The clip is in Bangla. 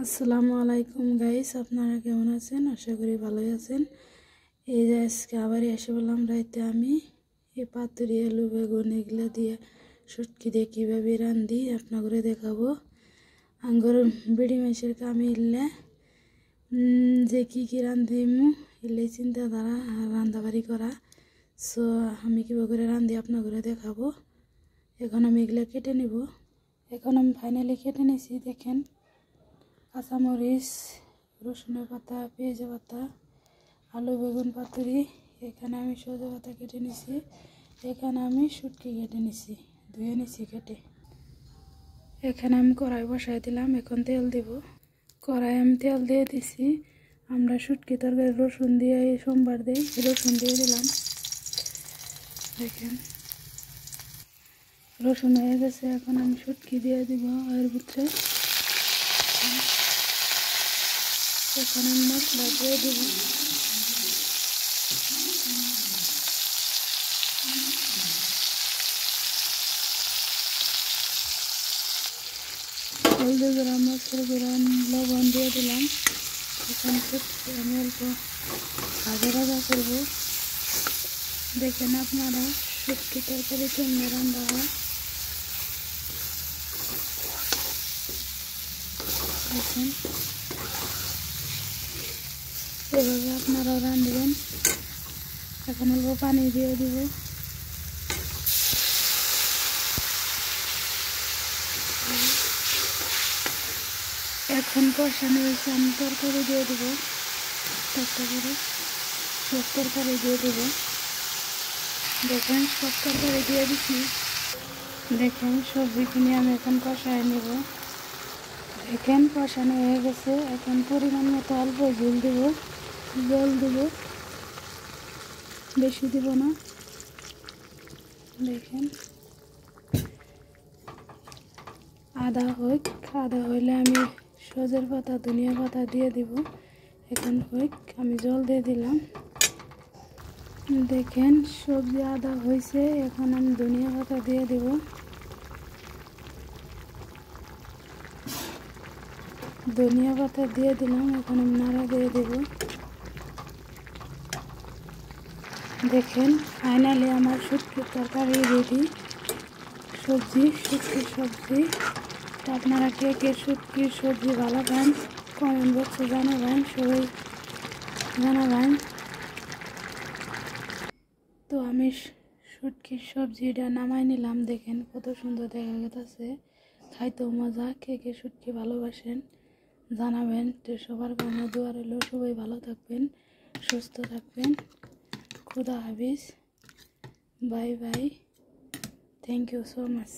আসসালামু আলাইকুম গাইস, আপনারা কেমন আছেন? আশা করি ভালোই আছেন। এই যে আজকে আবার এসে বললাম রাইতে আমি এই পাতুরি আলু বেগুন এগুলো দিয়ে শুটকি দিয়ে কীভাবে রান্ধি আপনাদের দেখাবো। আঙ্গুর বিড়ি মেশের কামি ইলে যে কী রান্ধিমু ইলে চিন্তাধারা আর রান্দাবাড়ি করা। সো আমি কীভাবে করে রান্ধি আপনাদের দেখাবো। এখন আমি এগুলো কেটে নেব। এখন আমি ফাইনালি কেটে নিয়েছি, দেখেন কাঁচামরিচ, রসুনের পাতা, পেঁয়াজ পাতা, আলু বেগুন পাতুরি। এখানে আমি সজে পাতা কেটে নিছি। এখানে আমি শুটকি কেটে নিছি, ধুয়ে নিছি কেটে। এখানে আমি কড়াই বসাই দিলাম, এখন তেল দিব। কড়াই আমি তেল দিয়ে দিছি। আমরা শুটকি তরকারি রসুন দিয়ে সোমবার দিই, রসুন দিয়ে দিলাম। দেখেন রসুন হয়ে গেছে, এখন আমি শুটকি দিয়ে দিব এর ভিতরে। এখন আমি মশলা দিয়ে দিব। হলদি গুঁড়া, মরিচের গুঁড়া, লবণ দিয়ে দিলাম। এখন শুটকি আমি অল্প ভাজা করব। দেখেন আপনারা শুটকি তরকারি কেমন রান্না হয়। দেখেন এভাবে আপনারাও রাঁধবেন। এখন অল্প পানি দিয়ে দিব। এখন কষানো হয়েছে, আমি তরকারি দিয়ে দেবো। একটা করে সব তরকারি দিয়ে দেবো। দেখেন সব তরকারি দিয়ে দিচ্ছি। দেখেন সবজি কিনে আমি এখন কষায় নেব। দেখেন কষানো হয়ে গেছে। এখন পরিমাণ মতো অল্প জল দেব, বেশি দেব না। দেখেন আদা হইলে আমি সজের পাতা, ধনিয়া পাতা দিয়ে দিব। এখন আমি জল দিয়ে দিলাম। দেখেন সবজি আদা হয়েছে, এখন আমি ধনিয়া পাতা দিয়ে দেব। ধনিয়া পাতা দিয়ে দিলাম, এখন আমি নাড়া দিয়ে দেব। দেখেন ফাইনালি আমার শুটকির তরকারি রেডি। শুটকির সবজি। তো আপনারা কে কে শুটকির সবজি ভালো পান কমেন্ট বক্সে জানাবেন, সবাই জানাবেন। তো আমি শুটকির সবজিটা নামাই নিলাম। দেখেন কত সুন্দর দেখা গেছে, খাইতেও মজা। কে কে শুটকি ভালোবাসেন জানাবেন। তো সবার জন্য দোয়া রইল, সবাই ভালো থাকবেন, সুস্থ থাকবেন। খুদা হাফিজ, bye bye, thank you so much.